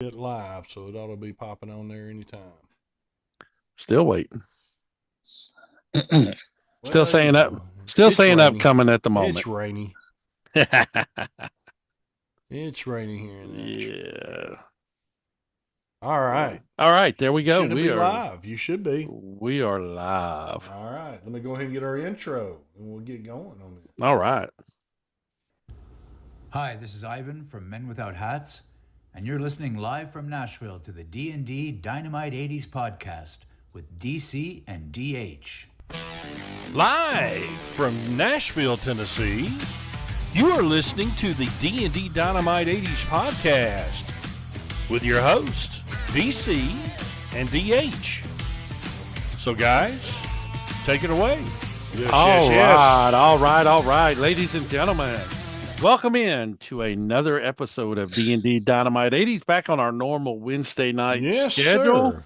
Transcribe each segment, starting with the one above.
it live, so it ought to be popping on there anytime. Still waiting. Still Well, saying up. Still it's saying rainy. upcoming at the It's moment. rainy. It's rainy here in Nashville. Yeah. All right. All right, there we go. Should it be live? You should be. We are live. All right. Let me go ahead and get our intro, and we'll get going on it. All right. Hi, this is Ivan from Men Without Hats, and you're listening live from Nashville to the D&D Dynamite 80s podcast with DC and DH. Live from Nashville, Tennessee, you are listening to the D&D Dynamite 80s podcast with your hosts, DC and DH. So, guys, take it away. Yes, All right. Ladies and gentlemen, welcome in to another episode of D&D Dynamite 80s, back on our normal Wednesday night schedule. Sir.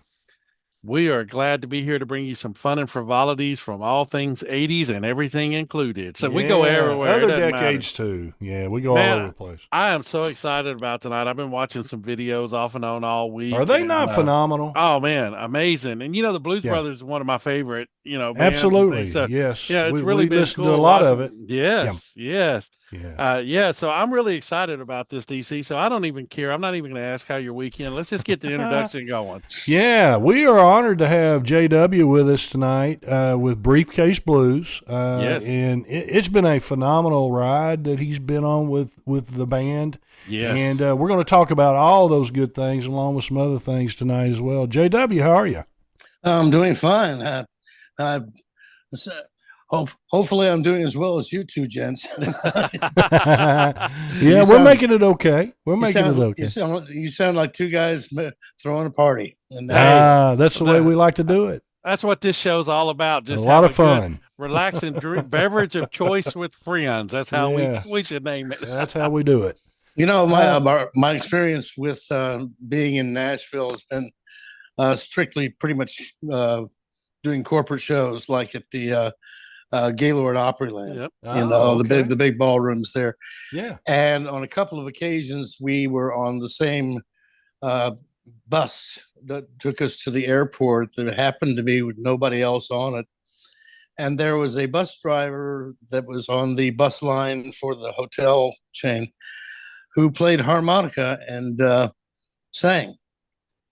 We are glad to be here to bring you some fun and frivolities from all things 80s and everything included. So we go everywhere. Other decades too. Yeah, we go all over the place. I am so excited about tonight. I've been watching some videos off and on all week. Are they not phenomenal? Oh man, amazing! And the Blues Brothers is one of my favorite. Bands. Absolutely. So, yes. Yeah, it's really been listened cool to a lot watching. of it. Yes. Yeah. So I'm really excited about this, DC. So I don't even care. I'm not even going to ask how your weekend. Let's just get the introduction going. Yeah, we are honored to have JW with us tonight with Briefcase Blues. Yes. And it's been a phenomenal ride that he's been on with the band. Yes. And we're going to talk about all those good things along with some other things tonight as well. JW, how are you? I'm doing fine. Hopefully I'm doing as well as you two gents. We're making it okay. You sound like two guys throwing a party. And that's the way we like to do it. That's what this show's all about. Just a lot of fun. Relaxing beverage of choice with friends. That's how we should name it. That's how we do it. My experience with being in Nashville has been strictly pretty much doing corporate shows like at the Gaylord Opryland. Yep. The big ballrooms there. Yeah. And on a couple of occasions, we were on the same bus that took us to the airport that happened to be with nobody else on it. And there was a bus driver that was on the bus line for the hotel chain who played harmonica and sang.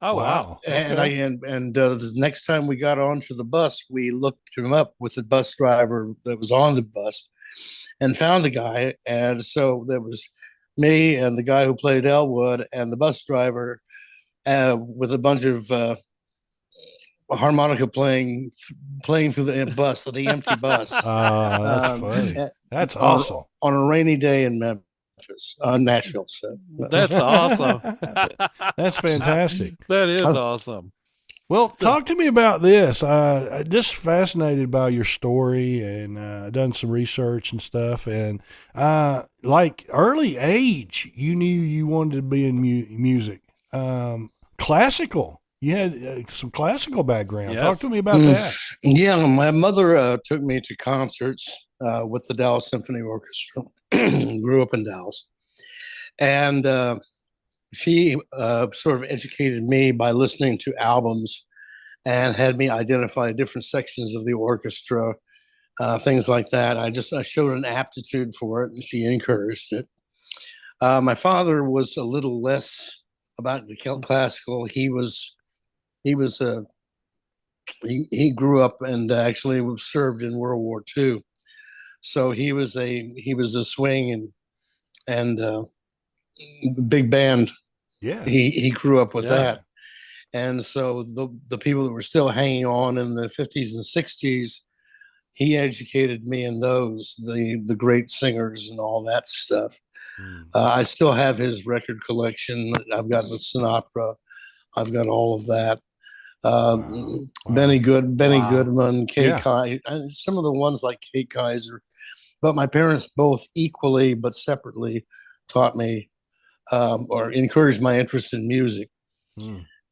Oh, wow. Okay. And the next time we got onto the bus, we looked him up with the bus driver that was on the bus and found the guy. And so there was me and the guy who played Elwood and the bus driver with a bunch of harmonica playing through the bus, the empty bus. That's funny. That's awesome. On a rainy day in Memphis. Nashville. So that's awesome. That's fantastic. That is awesome. Well, talk to me about this. I'm just fascinated by your story and done some research and stuff. And like early age, you knew you wanted to be in music. Classical. You had some classical background. Yes. Talk to me about that. Yeah, my mother took me to concerts with the Dallas Symphony Orchestra. Grew up in Dallas. And she sort of educated me by listening to albums and had me identify different sections of the orchestra, things like that. I showed an aptitude for it, and she encouraged it. My father was a little less about the classical. He grew up and actually served in World War II. So he was a swing and big band. Yeah, he grew up with that, and so the people that were still hanging on in the 50s and 60s, he educated me in those the great singers and all that stuff. I still have his record collection. I've got the Sinatra. I've got all of that. Benny Goodman, Kay Kaiser, some of the ones like Kay Kaiser. But my parents both equally but separately taught me or encouraged my interest in music.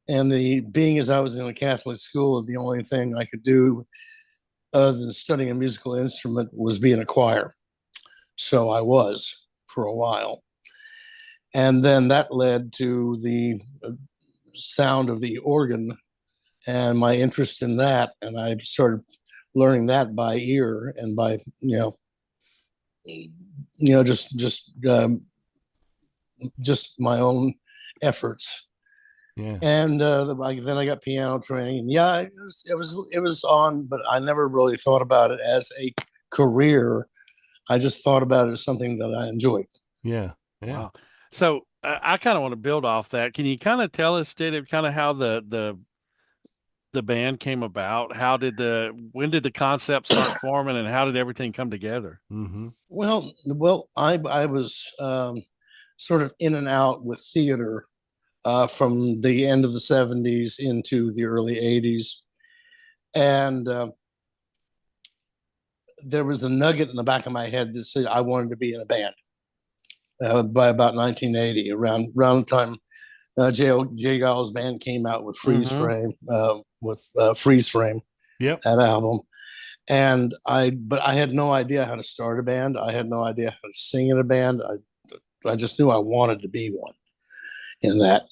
And being as I was in a Catholic school, the only thing I could do other than studying a musical instrument was be in a choir. So I was for a while. And then that led to the sound of the organ and my interest in that. And I started learning that by ear and by, just my own efforts. Yeah. And then I got piano training. And yeah, it was on, but I never really thought about it as a career. I just thought about it as something that I enjoyed. Yeah. Yeah. Wow. So I kind of want to build off that. Can you kind of tell us, kind of how the band came about? When did the concept start forming, and how did everything come together? Mm-hmm. Well, I was sort of in and out with theater from the end of the 70s into the early 80s. And there was a nugget in the back of my head that said I wanted to be in a band. By about 1980, around the time J. Giles' band came out with Freeze Frame, Yep. that album. But I had no idea how to start a band. I had no idea how to sing in a band. I just knew I wanted to be one in that.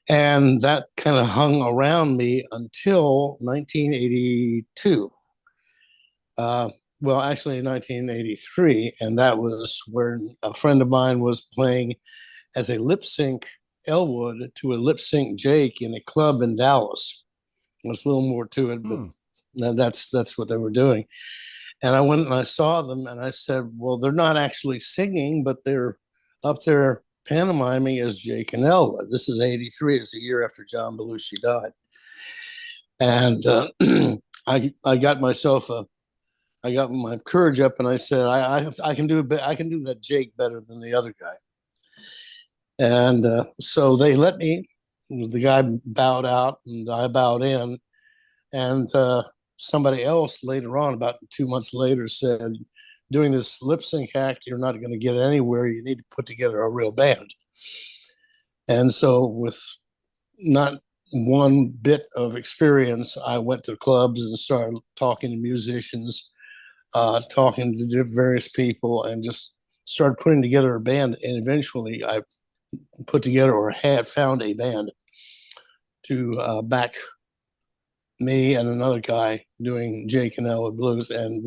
And that kind of hung around me until 1982. Well, actually 1983. And that was when a friend of mine was playing as a lip sync Elwood to a lip sync Jake in a club in Dallas. There's a little more to it, but that's what they were doing. And I went and I saw them and I said, well, they're not actually singing, but they're up there pantomiming as Jake and Elwood. This is 83. It's a year after John Belushi died. And I got my courage up and I said, I can do that Jake better than the other guy. And so they let me. The guy bowed out and I bowed in. And somebody else later on, about 2 months later, said, doing this lip sync act, you're not going to get anywhere. You need to put together a real band. And so with not one bit of experience, I went to clubs and started talking to musicians, talking to various people, and just started putting together a band. And eventually I put together or had found a band to back me and another guy doing Jake and Elwood Blues. And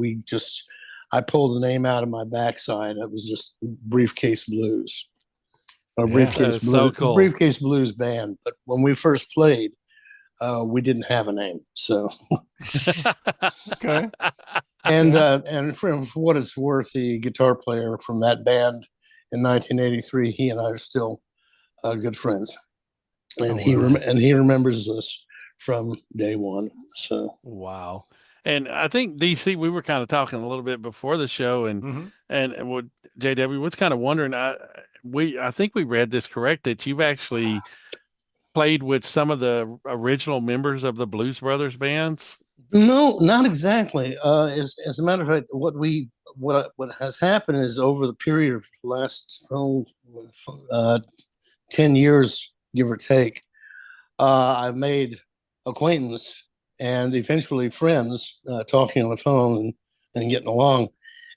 I pulled the name out of my backside. It was just Briefcase Blues. Briefcase Blues. So cool. Briefcase Blues band. But when we first played, we didn't have a name. So Okay. And for what it's worth, the guitar player from that band in 1983, he and I are still good friends. And he remembers us from day one. So wow. And I think DC, we were kind of talking a little bit before the show, and what JW was kind of wondering. I think we read this correct, that you've actually played with some of the original members of the Blues Brothers bands. No, not exactly. As a matter of fact, what has happened is over the period of the last 10 years, give or take, I've made acquaintance and eventually friends, talking on the phone and getting along.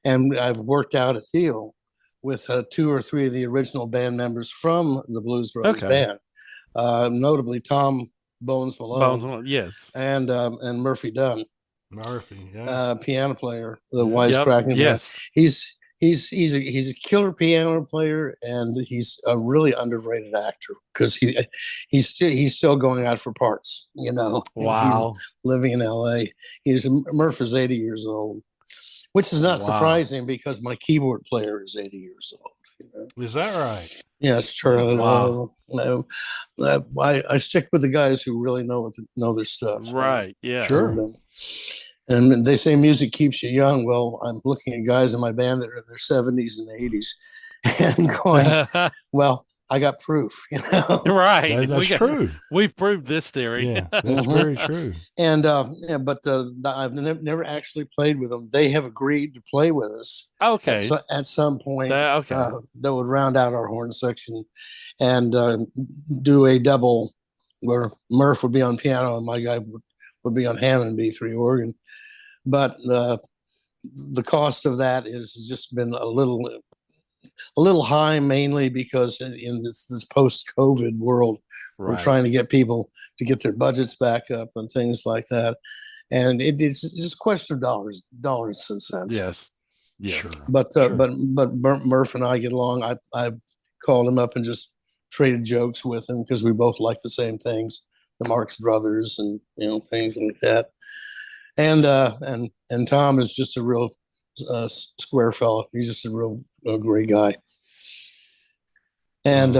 And I've worked out a deal with 2 or 3 of the original band members from the Blues Brothers band, notably Tom Bones Malone, yes, and Murphy Dunn, piano player, the wisecracking. Yes, he's a killer piano player, and he's a really underrated actor because he's still going out for parts. Wow. He's living in L.A. Murph is 80 years old, which is not surprising because my keyboard player is 80 years old. Is that right? Yes, Charlie. Wow. I stick with the guys who really know their stuff. Right. Yeah. Sure. And they say music keeps you young. Well, I'm looking at guys in my band that are in their 70s and 80s and going, well, I got proof, Right. That's true. We've proved this theory. Yeah, that's very true. And but I've never actually played with them. They have agreed to play with us. Okay. At some point, that would round out our horn section and do a double where Murph would be on piano and my guy would be on Hammond B3 organ. But the cost of that has just been a little a little high, mainly because in this post-COVID world, we're Right. trying to get people to get their budgets back up and things like that. And it's just a question of dollars and cents. Yes. Yeah. Sure. But Sure. but Murph and I get along. I called him up and just traded jokes with him because we both like the same things, the Marx Brothers and things like that. And Tom is just a real square fellow. He's just a real great guy. And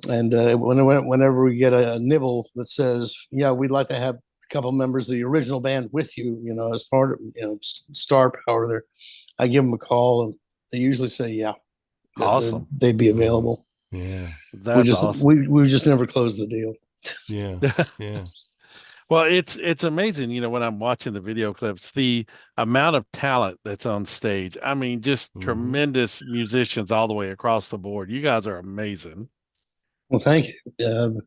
whenever we get a nibble that says, yeah, we'd like to have a couple members of the original band with you, as part of star power there, I give them a call and they usually say, yeah, Awesome. they'd be available. Yeah. That's awesome. We just never closed the deal. Yeah. Yeah. Well, it's amazing, when I'm watching the video clips, the amount of talent that's on stage. I mean, just tremendous musicians all the way across the board. You guys are amazing. Well, thank you.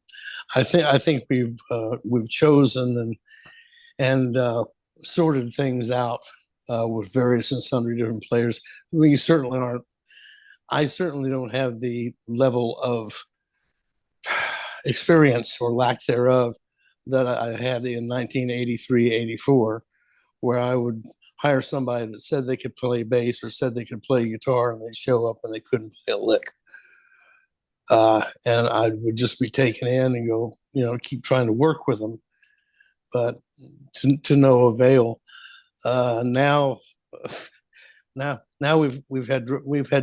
I think we've chosen and sorted things out with various and sundry different players. We certainly aren't. I certainly don't have the level of experience or lack thereof that I had in 1983, 84, where I would hire somebody that said they could play bass or said they could play guitar, and they'd show up and they couldn't play a lick. And I would just be taken in and go, keep trying to work with them, but to no avail. Now we've had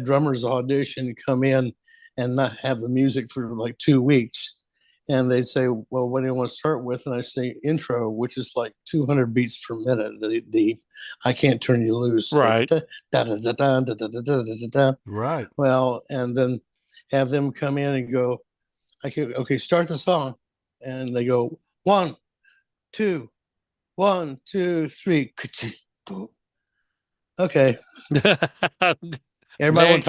drummers audition, come in and not have the music for like 2 weeks. And they say, well, what do you want to start with? And I say intro, which is like 200 beats per minute. The I Can't Turn You Loose. Right. Right. Well, and then have them come in and go, okay, start the song. And they go, 1, 2, 1, 2, 3. Okay. Everybody want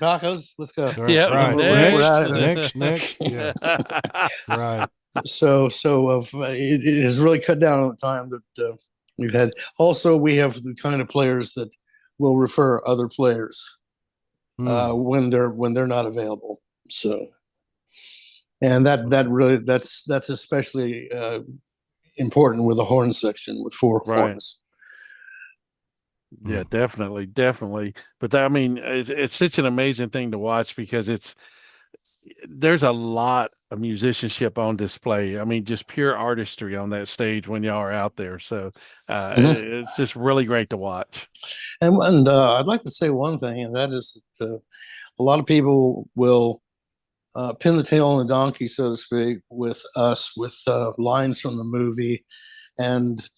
tacos? Let's go. Yeah. Right. We're at it. Next. Yeah. Right. So it has really cut down on the time that we've had. Also, we have the kind of players that will refer other players when they're not available. So, and that's especially important with a horn section with 4 horns. Yeah, definitely. But it's such an amazing thing to watch because there's a lot of musicianship on display. I mean, just pure artistry on that stage when y'all are out there. So it's just really great to watch. And I'd like to say one thing, and that is that a lot of people will pin the tail on the donkey, so to speak, with us, with lines from the movie, and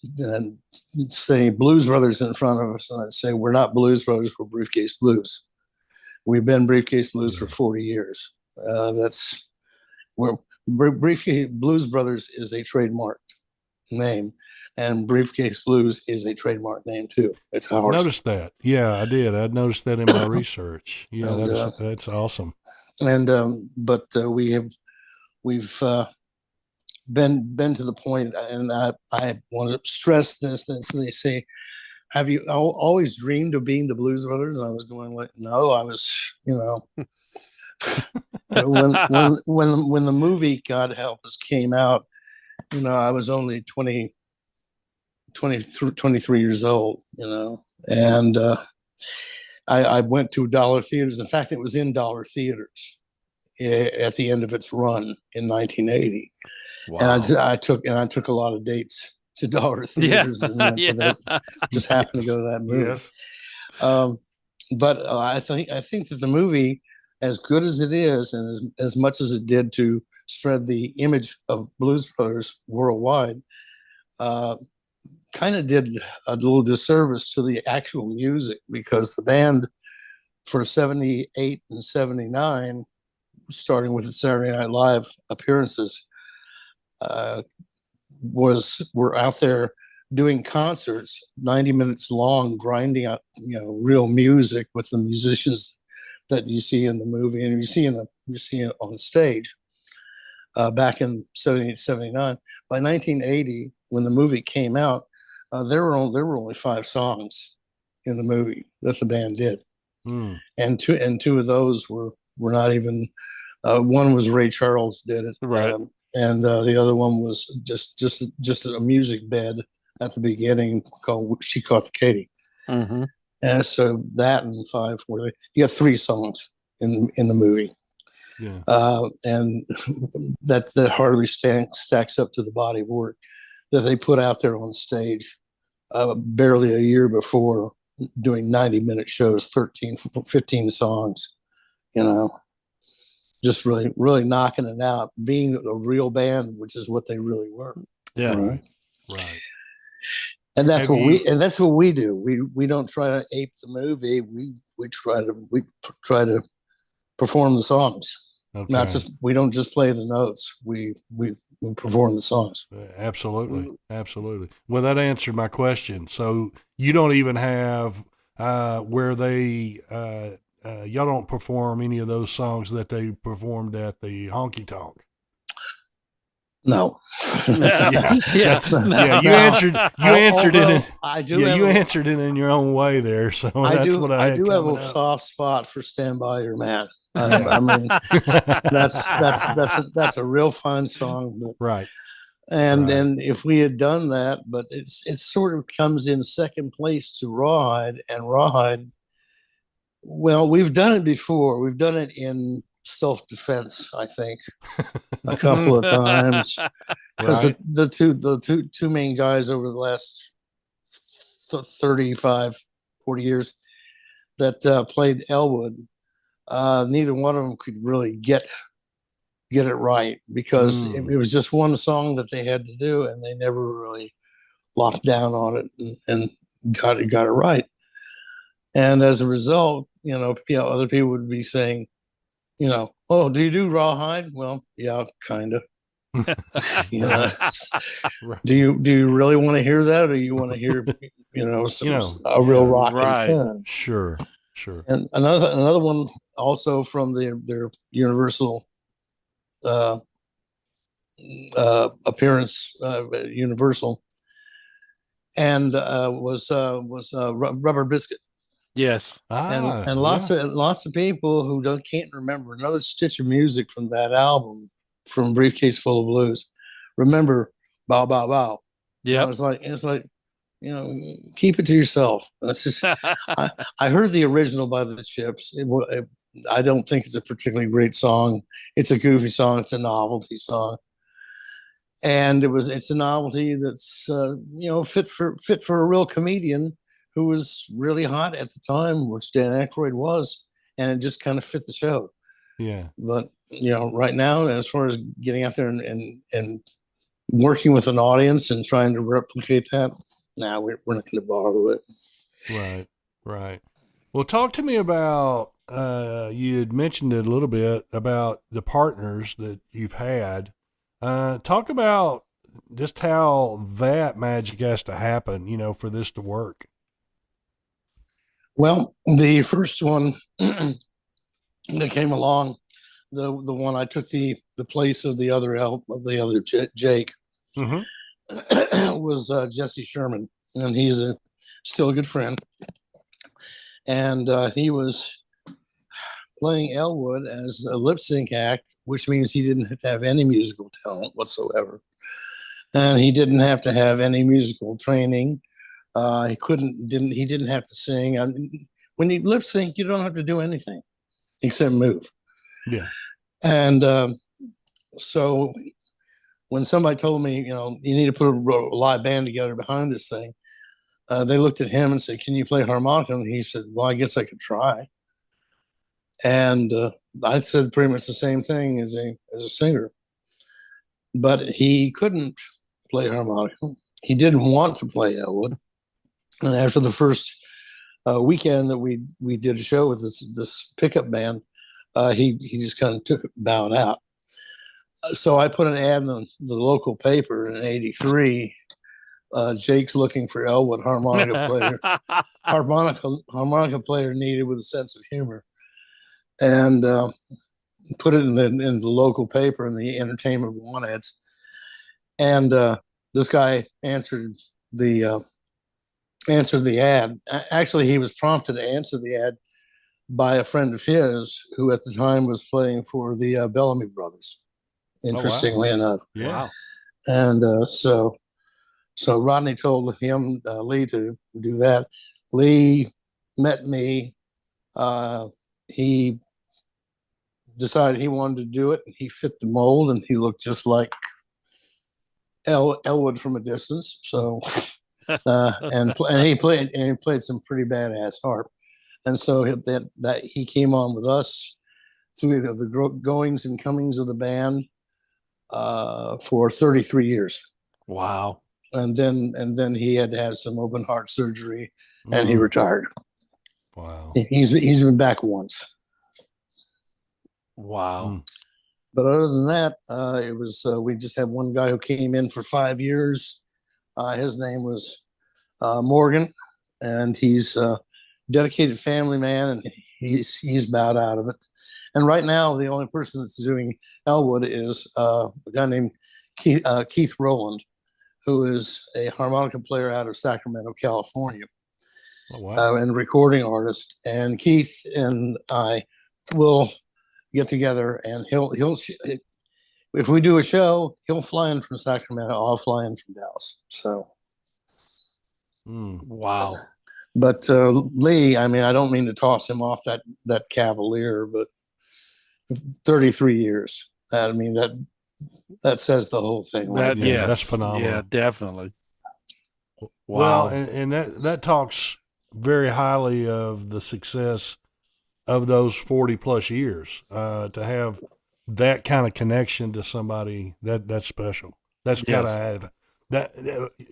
say Blues Brothers in front of us, and I'd say we're not Blues Brothers, we're Briefcase Blues. We've been Briefcase Blues for 40 years. Briefcase Blues Brothers is a trademark name, and Briefcase Blues is a trademark name too. It's ours. Noticed that. Yeah, I did. I noticed that in my research. Yeah, that's awesome. And but we've been to the point, and I want to stress this, that they say, have you always dreamed of being the Blues Brothers? And I was going like, no, I was, when the movie God Help Us came out, I was only 23 years old, and I went to dollar theaters. In fact, it was in dollar theaters at the end of its run in 1980. Wow. And I took a lot of dates to dollar theaters, and just happened to go to that movie. Yes. But I think that the movie, as good as it is, and as much as it did to spread the image of Blues Brothers worldwide, kind of did a little disservice to the actual music, because the band for 78 and 79, starting with the Saturday Night Live appearances, were out there doing concerts 90 minutes long, grinding out real music with the musicians that you see in the movie and you see it on stage back in 78, 79. By 1980, when the movie came out, there were only 5 songs in the movie that the band did. and two of those were not even. One was Ray Charles did it, Right. And the other one was just a music bed at the beginning called "She Caught the Katy." Mm-hmm. And so that and five were you got three songs in the movie. Yeah. And that hardly stacks up to the body of work that they put out there on stage barely a year before, doing 90-minute shows, 13, 15 songs, just really, really knocking it out, being a real band, which is what they really were. Yeah. Right. And that's what we do. We don't try to ape the movie. We try to perform the songs. Okay. Not just, we don't just play the notes. We perform the songs. Absolutely. Well, that answered my question. So you don't even have where they y'all don't perform any of those songs that they performed at the honky tonk. No. Yeah. You answered it. I do. Yeah, you answered it in your own way there. So I do. What I do have a soft spot for "Stand By Your Man." I mean, that's a real fine song. But, right. And if we had done that, but it sort of comes in second place to Rawhide, and Rawhide. Well, we've done it before. We've done it in self-defense, I think, a couple of times, because the two main guys over the last 35, 40 years that played Elwood, neither one of them could really get it right, because it was just one song that they had to do, and they never really locked down on it and got it right. And as a result, other people would be saying, "Oh, do you do Rawhide?" Well, yeah, kind of. Do you really want to hear that, or do you want to hear, a real rocking tune? Sure. And another one also from their Universal appearance, Universal, and was Rubber Biscuit. Yes. And lots of people who can't remember another stitch of music from that album, from Briefcase Full of Blues, remember "Bow Bow Bow." Yeah. It's like keep it to yourself. That's just. I heard the original by the Chips. I don't think it's a particularly great song. It's a goofy song. It's a novelty song, and it's a novelty that's fit for a real comedian who was really hot at the time, which Dan Aykroyd was, and it just kind of fit the show. Yeah. But right now, as far as getting out there and working with an audience and trying to replicate that, we're not going to bother with it. Right. Well, talk to me about you had mentioned it a little bit about the partners that you've had. Talk about just how that magic has to happen, for this to work. Well, the first one that came along, the one I took the place of the other Jake, was Jesse Sherman, and he's still a good friend. And he was playing Elwood as a lip sync act, which means he didn't have to have any musical talent whatsoever, and he didn't have to have any musical training. He didn't have to sing. I mean, when you lip sync, you don't have to do anything except move. Yeah. And so when somebody told me, you need to put a live band together behind this thing, they looked at him and said, "Can you play harmonica?" And he said, "Well, I guess I could try." And I said pretty much the same thing as a singer, but he couldn't play harmonica. He didn't want to play Elwood. And after the first weekend that we did a show with this pickup band, he just kind of bowed out. So I put an ad in the local paper in '83. Jake's looking for Elwood harmonica player. harmonica player needed with a sense of humor, and put it in the local paper in the Entertainment One ads. And this guy answered the ad. Actually, he was prompted to answer the ad by a friend of his who at the time was playing for the Bellamy Brothers, interestingly enough. Yeah. Wow. And so Rodney told him, Lee, to do that. Lee met me. He decided he wanted to do it. He fit the mold, and he looked just like Elwood from a distance. So, and he played some pretty badass harp. And so that he came on with us through the goings and comings of the band for 33 years. Wow. And then he had to have some open heart surgery, and he retired. Wow. He's been back once. Wow. But other than that, it was we just had one guy who came in for 5 years. His name was Morgan, and he's a dedicated family man, and he's bowed out of it. And right now, the only person that's doing Elwood is a guy named Keith Rowland, who is a harmonica player out of Sacramento, California. Oh, wow. And recording artist. And Keith and I will get together, and he'll if we do a show, he'll fly in from Sacramento, I'll fly in from Dallas. So wow. But Lee, I mean, I don't mean to toss him off that cavalier, but 33 years. I mean, that says the whole thing. Right? Yes. That's phenomenal. Yeah, definitely. Well, Wow. and that talks very highly of the success of those 40 plus years. To have that kind of connection to somebody that's special. That's Yes. gotta have.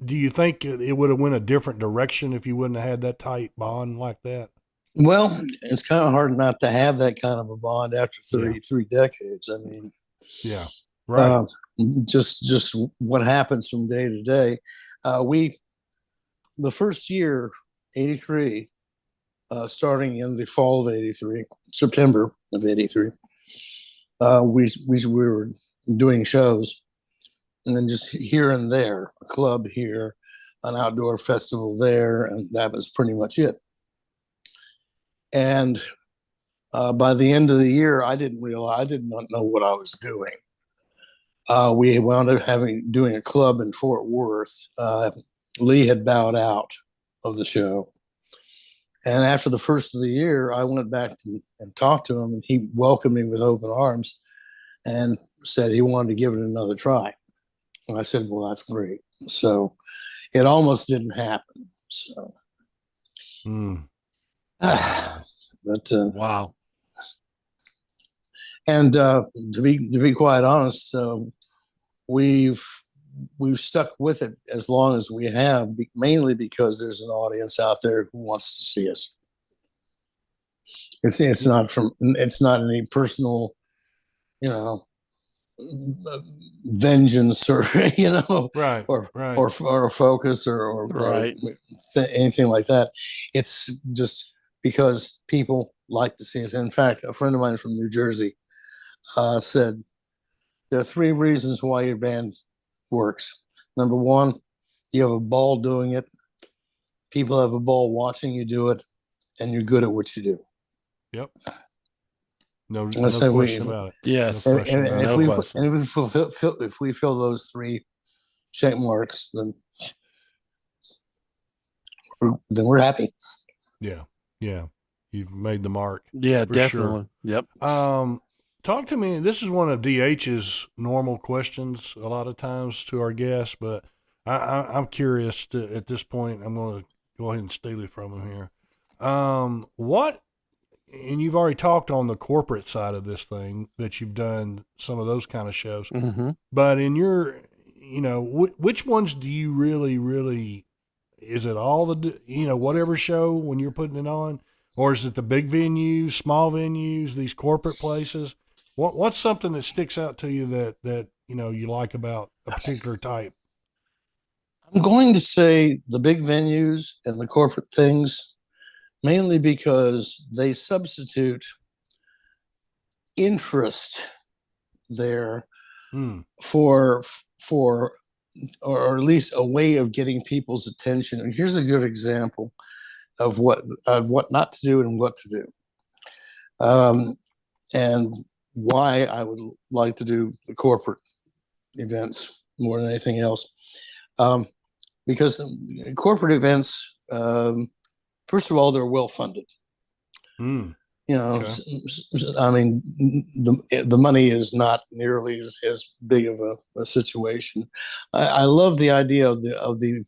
Do you think it would have went a different direction if you wouldn't have had that tight bond like that? Well, it's kind of hard not to have that kind of a bond after 33 decades. I mean, Yeah, right. Just what happens from day to day. The first year, 83, starting in the fall of 83, September of 83, we were doing shows, and then just here and there, a club here, an outdoor festival there, and that was pretty much it. And by the end of the year, I did not know what I was doing. We wound up doing a club in Fort Worth. Lee had bowed out of the show. And after the first of the year, I went back and talked to him, and he welcomed me with open arms and said he wanted to give it another try. And I said, well, that's great. So it almost didn't happen. So, but wow. And to be quite honest, we've stuck with it as long as we have, mainly because there's an audience out there who wants to see us. It's not any personal, vengeance or right, or focus or right. anything like that. It's just because people like to see us. In fact, a friend of mine from New Jersey said there are 3 reasons why your band works. Number 1, you have a ball doing it. People have a ball watching you do it, and you're good at what you do. Yep. No question about it. Yes. No And question about it. if we fill those 3 check marks, then we're happy. Yeah. You've made the mark. Yeah, for definitely. Sure. Yep. Talk to me. This is one of DH's normal questions a lot of times to our guests, but I'm curious at this point. I'm going to go ahead and steal it from him here. And you've already talked on the corporate side of this thing, that you've done some of those kind of shows, but in your, which ones do you really, is it all whatever show when you're putting it on, or is it the big venues, small venues, these corporate places? What's something that sticks out to you that you like about a particular type? I'm going to say the big venues and the corporate things, mainly because they substitute interest there for or at least a way of getting people's attention. And here's a good example of what not to do and what to do. and why I would like to do the corporate events more than anything else. Because corporate events, first of all, they're well funded. Mm. You know, Okay. I mean, the money is not nearly as big of a situation. I love the idea of the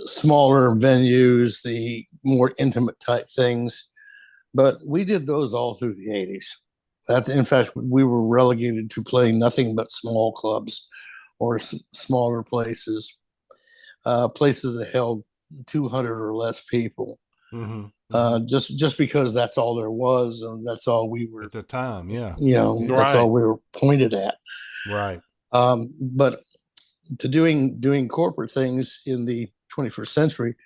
smaller venues, the more intimate type things, but we did those all through the 80s. In fact, we were relegated to playing nothing but small clubs or smaller places, places that held 200 or less people. Mm-hmm. Just because that's all there was, and that's all we were At the time, yeah. You know, that's all we were pointed at. Right. But to doing corporate things in the 21st century,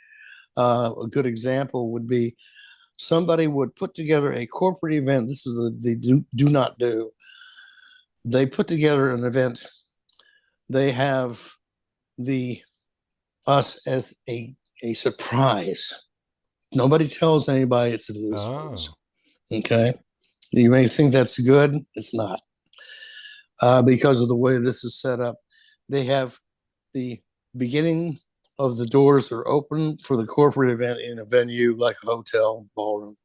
a good example would be somebody would put together a corporate event. This is the do not do. They put together an event. They have us as a surprise. Nobody tells anybody it's a Blues Brothers. Okay. You may think that's good. It's not. Because of the way this is set up. They have the beginning of the doors are open for the corporate event in a venue like a hotel, ballroom.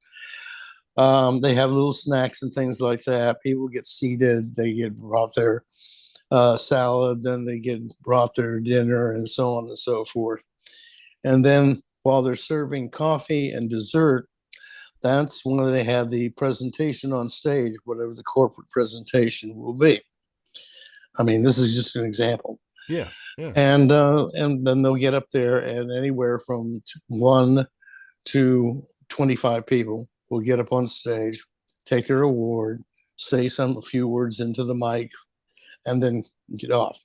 They have little snacks and things like that. People get seated. They get brought their salad. Then they get brought their dinner and so on and so forth. And then while they're serving coffee and dessert, that's when they have the presentation on stage, whatever the corporate presentation will be. I mean, this is just an example. Yeah, yeah. And then they'll get up there, and anywhere from 1 to 25 people will get up on stage, take their award, say a few words into the mic, and then get off.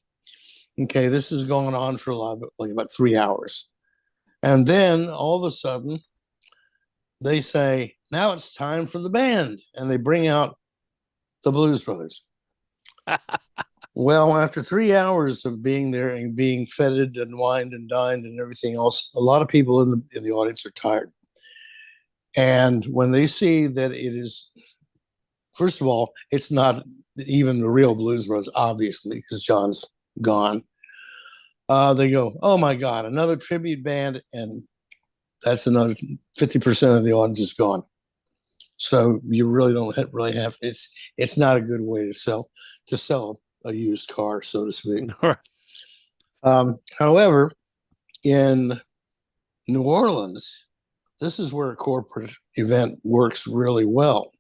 Okay, this is going on for about 3 hours. And then all of a sudden, they say, now it's time for the band. And they bring out the Blues Brothers. Well, after 3 hours of being there and being feted and wined and dined and everything else, a lot of people in the audience are tired. And when they see that it is, first of all, it's not even the real Blues Brothers, obviously, because John's gone. They go, oh my God, another tribute band, and that's another 50% of the audience is gone. So you really don't have it's not a good way to sell a used car, so to speak. However, in New Orleans, this is where a corporate event works really well.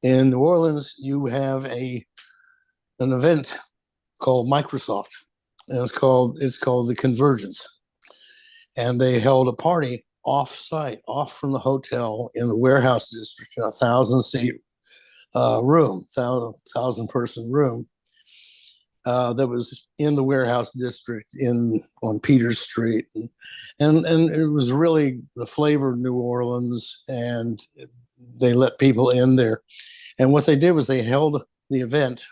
In New Orleans, you have an event called Microsoft, and it's called the Convergence. And they held a party off-site, off from the hotel in the warehouse district, in a 1,000-seat room, 1,000-person room that was in the warehouse district on Peters Street, and it was really the flavor of New Orleans, and they let people in there. And what they did was they held the event,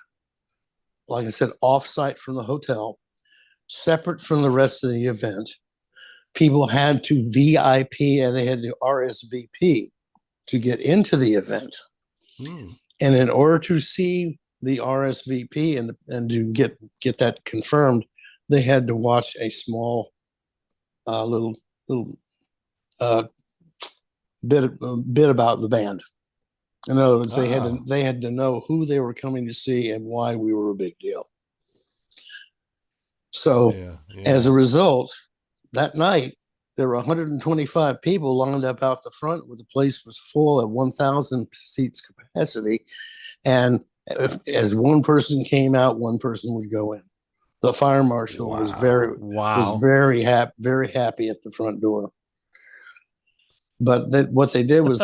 like I said, off-site from the hotel, separate from the rest of the event. People had to VIP and they had to RSVP to get into the event. And in order to see the RSVP and to get that confirmed, they had to watch a small little bit about the band. In other words, they had to know who they were coming to see and why we were a big deal. So as a result, that night, there were 125 people lined up out the front where the place was full at 1,000 seats capacity. And as one person came out, one person would go in. The fire marshal was very happy at the front door. But what they did was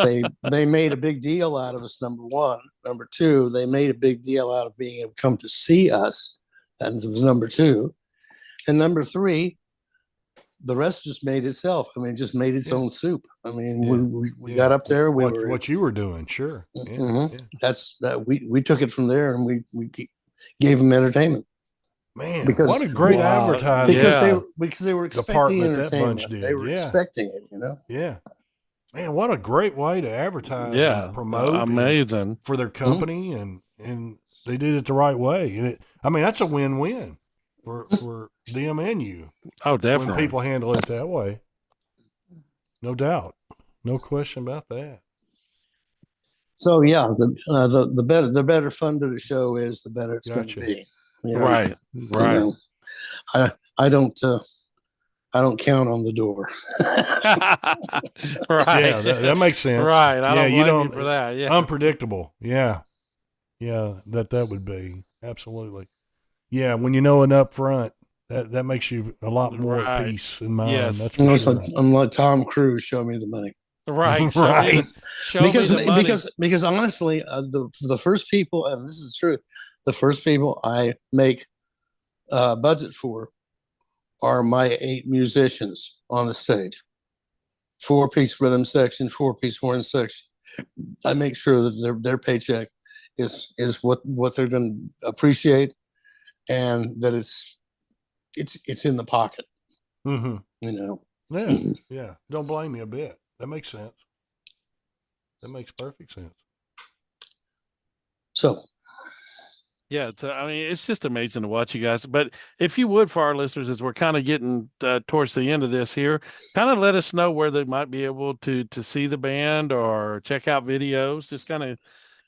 they made a big deal out of us, number one. Number two, they made a big deal out of being able to come to see us. That was number two. And number three, the rest just made itself. I mean, it just made its own soup. I mean, we got up there. What you were doing, sure. That's that. We took it from there, and we gave them entertainment. Man, what a great advertising! Because they were expecting entertainment. They were expecting it, you know. Yeah. Man, what a great way to advertise Yeah, and promote and amazing. for their company, and they did it the right way. And I mean, that's a win-win for them and you Oh, when definitely. people handle it that way. No doubt, no question about that. So yeah, the better funded a show is, the better it's going Gotcha. to be. You know, Right, you right. know, I don't count on the door. Right. Yeah, that makes sense. Right. I Yeah, don't you blame you don't for that. Yeah. unpredictable. Yeah, that would be absolutely. Yeah, when you know it up front, that makes you a lot more at Right. peace in mind. Yes. That's You know, for it's sure. like, I'm like Tom Cruise. Show me the money. Right. Right. Show me the money. Because honestly, the first people, and this is true, the first people I make budget for are my 8 musicians on the stage. 4-piece rhythm section, 4-piece horn section. I make sure that their paycheck is what they're going to appreciate, and that it's in the pocket. Mm-hmm. You know. Yeah, yeah. Don't blame me a bit. That makes sense. That makes perfect sense. So Yeah, I mean, it's just amazing to watch you guys. But if you would, for our listeners, as we're kind of getting towards the end of this here, kind of let us know where they might be able to see the band or check out videos. Just kind of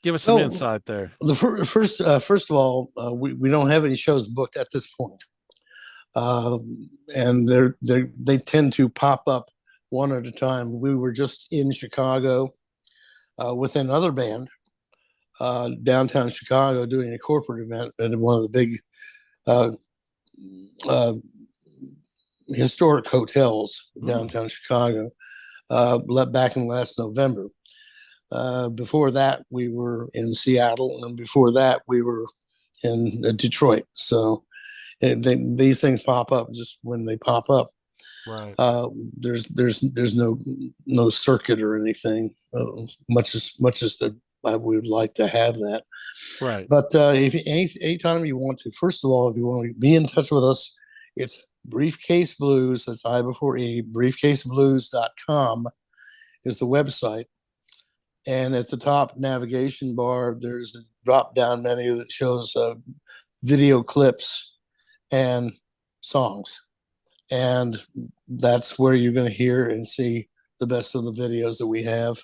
give us some insight there. The first of all, we don't have any shows booked at this point, and they tend to pop up one at a time. We were just in Chicago with another band. Downtown Chicago, doing a corporate event at one of the big historic hotels downtown Chicago, back in last November. Before that, we were in Seattle, and before that, we were in Detroit. So these things pop up just when they pop up. Right. There's no circuit or anything, much as I would like to have that. Right. But if anytime you want to, first of all, if you want to be in touch with us, it's Briefcase Blues. That's I before E. Briefcaseblues.com is the website. And at the top navigation bar, there's a drop-down menu that shows video clips and songs. And that's where you're going to hear and see the best of the videos that we have.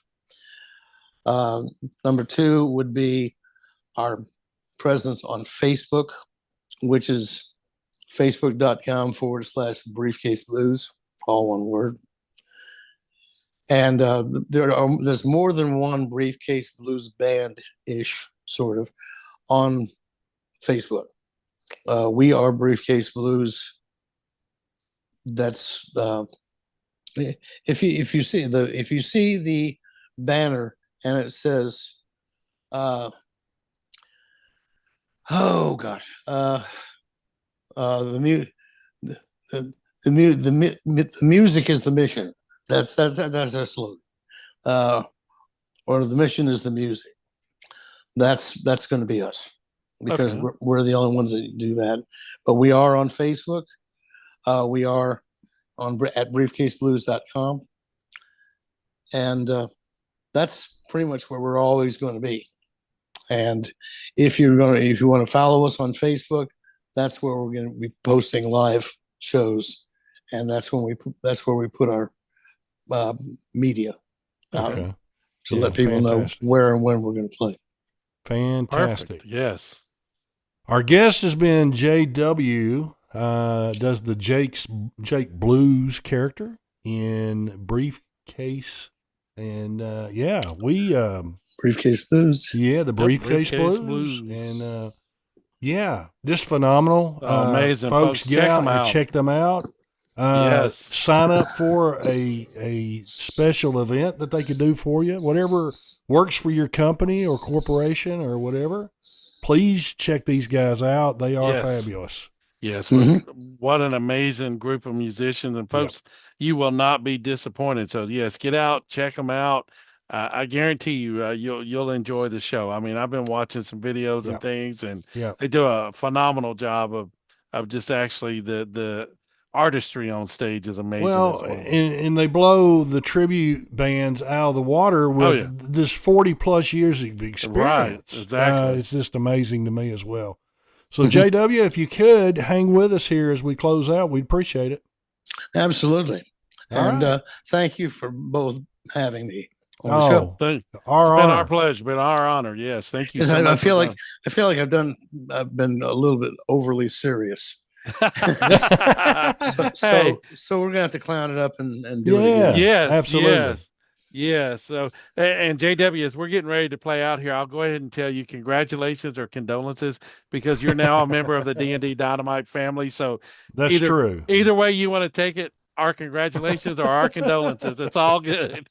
Number 2 would be our presence on Facebook, which is facebook.com/Briefcase Blues, all one word. And there's more than one Briefcase Blues band-ish, sort of, on Facebook. We are Briefcase Blues. That's if you see the banner and it says, the music is the mission. That's our slogan. Or the mission is the music. That's going to be us, because we're the only ones that do that. But we are on Facebook. We are at briefcaseblues.com, and that's pretty much where we're always going to be. And if you want to follow us on Facebook, that's where we're going to be posting live shows, and that's where we put our media out to let people know where and when we're going to play. Fantastic. Perfect. Yes. Our guest has been JW. Does the Jake Blues character in Briefcase, and we Briefcase Blues. Yeah, the Briefcase Blues. And just phenomenal. Amazing, folks. Get out and check them out. Yes. Sign up for a special event that they could do for you, whatever works for your company or corporation or whatever. Please check these guys out. They are fabulous. Yes. What an amazing group of musicians, and folks, you will not be disappointed. So yes, get out, check them out. I guarantee you, you'll enjoy the show. I mean, I've been watching some videos and things, and they do a phenomenal job of just actually the artistry on stage is amazing. Well, as well. and they blow the tribute bands out of the water with this 40 plus years of experience. Right, exactly. It's just amazing to me as well. So JW, if you could hang with us here as we close out, we'd appreciate it. Absolutely. And thank you for both having me on the show. It's been our pleasure, been our honor. Yes, thank you so much. I feel like I've been a little bit overly serious. So we're gonna have to clown it up and do it again. Yes, absolutely. Yes. So, and JW, as we're getting ready to play out here, I'll go ahead and tell you congratulations or condolences, because you're now a member of the DND Dynamite family. So that's true. Either way you want to take it, our congratulations or our condolences. It's all good.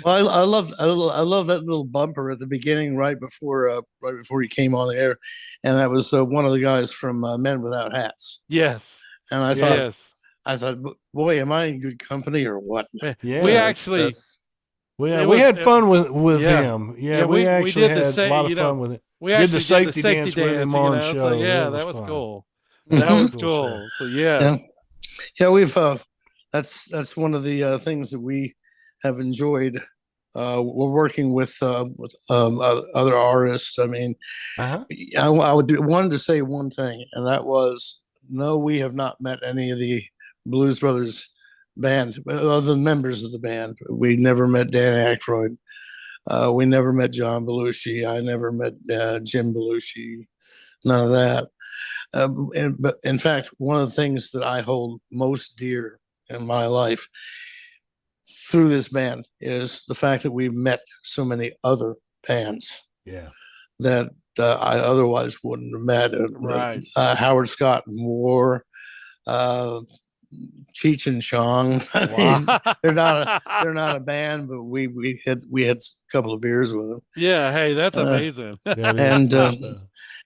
Well, I love that little bumper at the beginning, right before you came on the air, and that was one of the guys from Men Without Hats. Yes, and I thought, boy, am I in good company or what? Yeah, we actually we had fun with him. Yeah, we actually had a lot of fun with it. We actually did the safety dance with him on the show. So that was cool. That was cool. So yeah, we've that's one of the things that we have enjoyed. We're working with other artists. I mean, I wanted to say one thing, and that was, no, we have not met any of the Blues Brothers band, other members of the band. We never met Dan Aykroyd. We never met John Belushi. I never met Jim Belushi. None of that. But in fact, one of the things that I hold most dear in my life through this band is the fact that we've met so many other bands that I otherwise wouldn't have met. Right. Howard Scott and War, Cheech and Chong. I mean, they're not a band, but we had a couple of beers with them. Yeah, hey, that's amazing.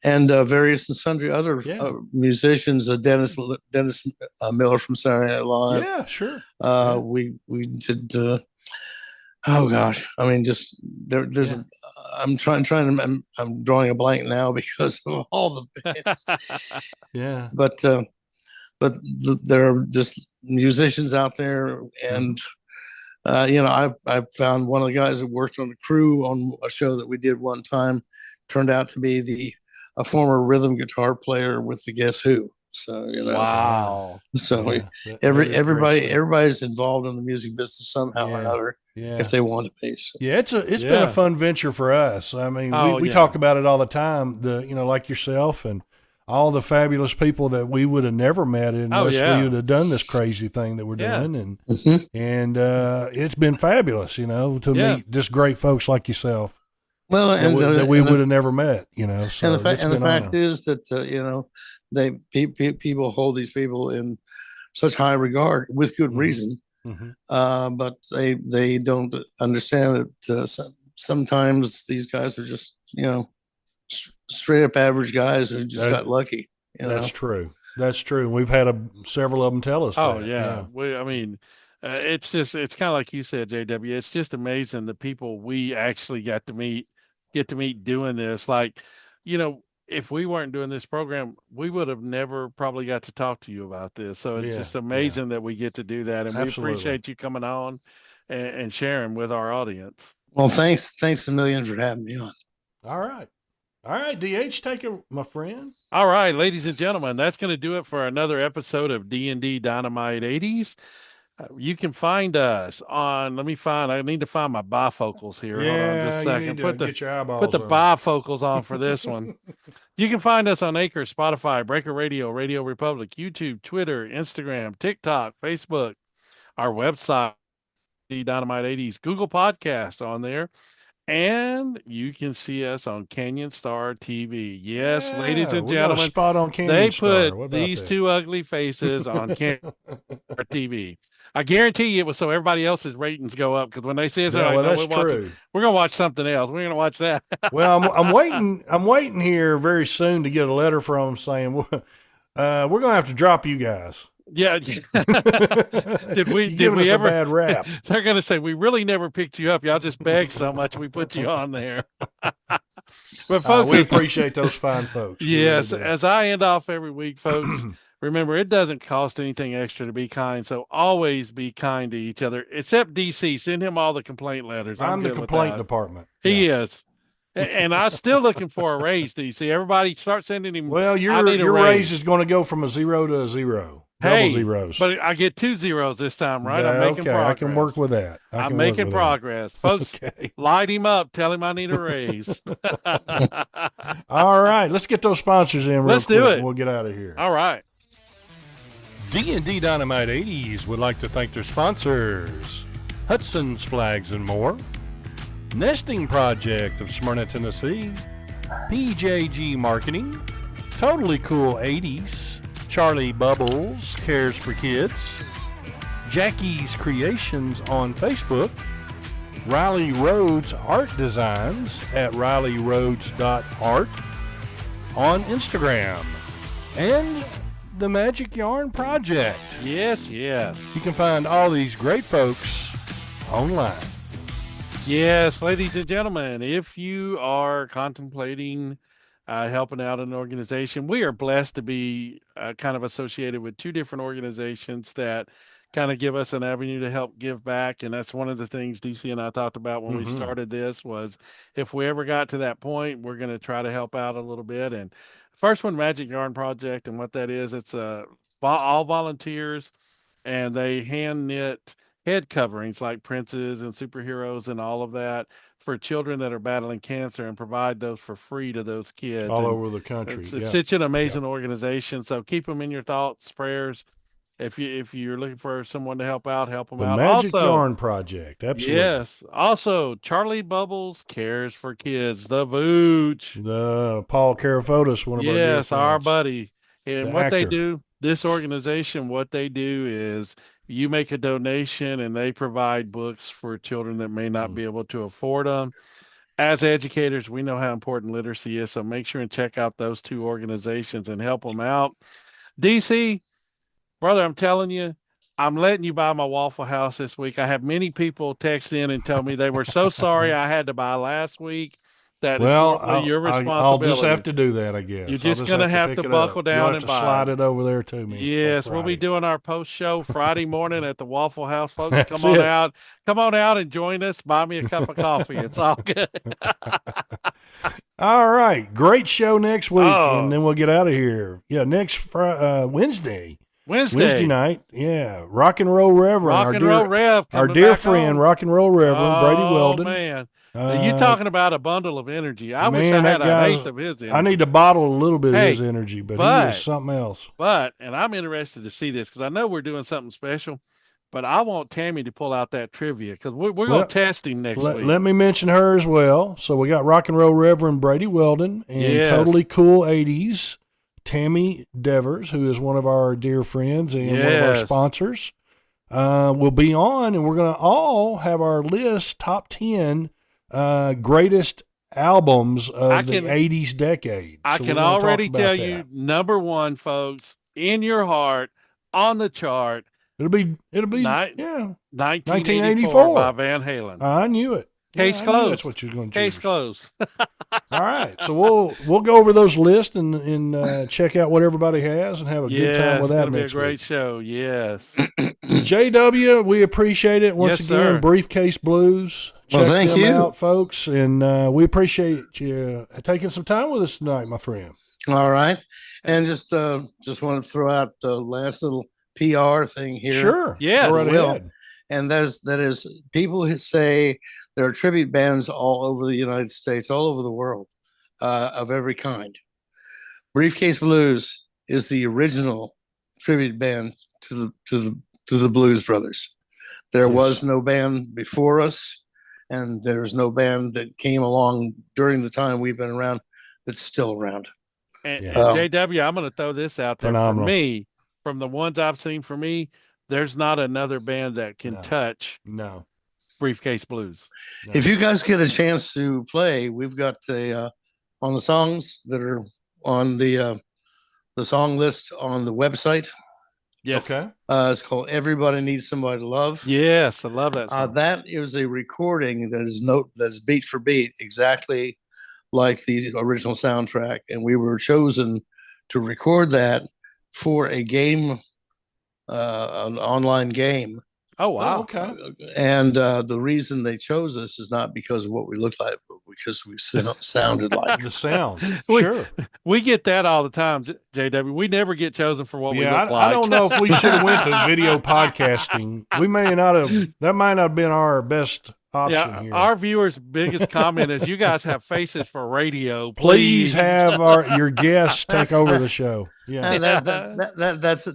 And various and sundry other musicians. Dennis Miller from Saturday Night Live. Yeah, sure. We did. Oh gosh, I mean, just there's. I'm drawing a blank now because of all the bands. Yeah. But there are just musicians out there, and I found one of the guys that worked on the crew on a show that we did one time turned out to be a former rhythm guitar player with the Guess Who. So wow. So everybody's involved in the music business somehow or another, if they want to be. So. Yeah, it's been a fun venture for us. I mean, we talk about it all the time. Like yourself and all the fabulous people that we would have never met unless we would have done this crazy thing that we're doing, and it's been fabulous, to meet just great folks like yourself. Well, that we would have never met, So and the fact is that people hold these people in such high regard with good reason, but they don't understand that sometimes these guys are just straight up average guys who just got lucky. That's true. That's true. We've had several of them tell us. Oh that. I mean, it's kind of like you said, JW. It's just amazing the people we actually get to meet doing this. Like, if we weren't doing this program, we would have never probably got to talk to you about this. So it's just amazing that we get to do that, and we appreciate you coming on and sharing with our audience. Well, thanks a million for having me on. All right, DH, take it, my friend. All right, ladies and gentlemen, that's going to do it for another episode of D&D Dynamite 80s. You can find us on. I need to find my bifocals here. Hold on just a second. Get your eyeballs put the bifocals on for this one. You can find us on Anchor, Spotify, Breaker Radio, Radio Republic, YouTube, Twitter, Instagram, TikTok, Facebook, our website, D Dynamite 80s, Google Podcasts on there. And you can see us on Canyon Star TV. Yes, ladies and gentlemen, spot on Canyon they Star. put these two ugly faces on Canyon Star TV. I guarantee you it was so everybody else's ratings go up, because when they see us, that's true. We're going to watch something else. We're going to watch that. Well, I'm waiting here very soon to get a letter from them saying we're going to have to drop you guys. Yeah. Did we ever a bad rap? They're going to say, we really never picked you up. Y'all just begged so much we put you on there. But folks, we appreciate those fine folks. Yes. As I end off every week, folks, remember, it doesn't cost anything extra to be kind. So always be kind to each other, except DC. Send him all the complaint letters. I'm the good with complaint that. department. He is. And I'm still looking for a raise, DC. Everybody start sending him. Well, your raise is going to go from a 0 to a 0. Double zeros. But I get 2 zeros this time, right? I'm making progress. I can work with that. I'm making progress. Folks, light him up. Tell him I need a raise. All right. Let's get those sponsors in real quick. Do it. We'll get out of here. All right. DND Dynamite 80s would like to thank their sponsors, Hudson's Flags and More, Nesting Project of Smyrna, Tennessee, PJG Marketing, Totally Cool 80s, Charlie Bubbles Cares for Kids, Jackie's Creations on Facebook, Riley Rhodes Art Designs at RileyRhodes.art on Instagram, and the Magic Yarn Project. Yes. You can find all these great folks online. Yes, ladies and gentlemen, if you are contemplating helping out an organization, we are blessed to be kind of associated with 2 different organizations that kind of give us an avenue to help give back. And that's one of the things DC and I talked about when we started this, was if we ever got to that point, we're going to try to help out a little bit. And first one, Magic Yarn Project, and what that is, it's all volunteers, and they hand knit head coverings like princes and superheroes and all of that for children that are battling cancer, and provide those for free to those kids all over the country. It's such an amazing organization. So keep them in your thoughts, prayers. If you're looking for someone to help out, help them out. The Magic Yarn Project, absolutely. Yes. Also, Charlie Bubbles Cares for Kids, the Vooch. The Paul Carafotis, one of our dear friends. Our buddy. And what actor. they do, this organization, what they do is you make a donation and they provide books for children that may not be able to afford them. As educators, we know how important literacy is, so make sure and check out those 2 organizations and help them out. DC, brother, I'm telling you, I'm letting you buy my Waffle House this week. I have many people text in and tell me they were so sorry I had to buy last week. That is normally your responsibility. I'll just have to do that, I guess. You're just going to have to buckle down and buy. Slide it over there to me. Yes, we'll be doing our post show Friday morning at the Waffle House, folks. Come on out and join us. Buy me a cup of coffee. It's all good. All right, great show next week, and then we'll get out of here. Yeah, next Wednesday night. Yeah, Rock and Roll Reverend, our dear friend, Rock and Roll Reverend Brady Weldon. Oh man. You're talking about a bundle of energy. I wish I had an eighth of his energy. I need to bottle a little bit of his energy, but he is something else. And I'm interested to see this because I know we're doing something special, but I want Tammy to pull out that trivia because we're going to test him next week. Let me mention her as well. So we got Rock and Roll Reverend Brady Weldon and Totally Cool 80s, Tammy Devers, who is one of our dear friends and one of our sponsors, will be on, and we're going to all have our list, top 10 greatest albums of the 80s decade. I can already tell you, number 1, folks, in your heart, on the chart. It'll be 1984 by Van Halen. I knew it. Case closed. That's what you're going to Case closed. All right, so we'll go over those lists and check out what everybody has and have a good time with that. It's going to be a great show. Yes. JW, we appreciate it once again. Sir. Briefcase Blues. Well, thank them you, out, folks, and we appreciate you taking some time with us tonight, my friend. All right, and just want to throw out the last little PR thing here. Sure. Yes. Go right ahead. And that is people who say there are tribute bands all over the United States, all over the world, of every kind. Briefcase Blues is the original tribute band to the Blues Brothers. There was no band before us, and there's no band that came along during the time we've been around that's still around. And JW, I'm going to throw this out there. Phenomenal. For me, from the ones I've seen, for me, there's not another band that can touch Briefcase Blues. No. If you guys get a chance to play, we've got on the songs that are on the song list on the website. Yes. Okay. It's called "Everybody Needs Somebody to Love." Yes, I love that song. That is a recording that is beat for beat, exactly like the original soundtrack, and we were chosen to record that for a game, an online game. Oh wow. okay. And the reason they chose us is not because of what we looked like, but because we sounded like. The sound. We- Sure. We get that all the time, JW. We never get chosen for what we Yeah, look like. I don't know if we should have went to video podcasting. We may not have. That might not have been our best option Yeah, here. our viewers' biggest comment is, "You guys have faces for radio. Please have your guests take over the show. Yeah. And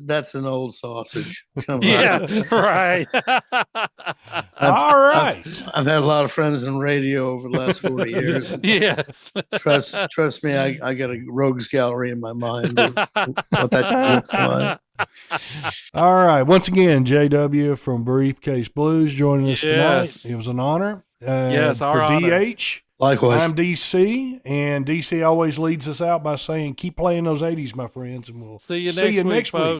that's an old sausage. Come on. Yeah, right. All right. I've had a lot of friends in radio over the last 40 years. Yes. Trust me, I got a rogues gallery in my mind of what that looks like. All right. Once again, JW from Briefcase Blues joining us Yes. tonight. It was an honor. Yes, our for honor. DH. Likewise. I'm DC, and DC always leads us out by saying, keep playing those 80s, my friends, and we'll See you next week, folks.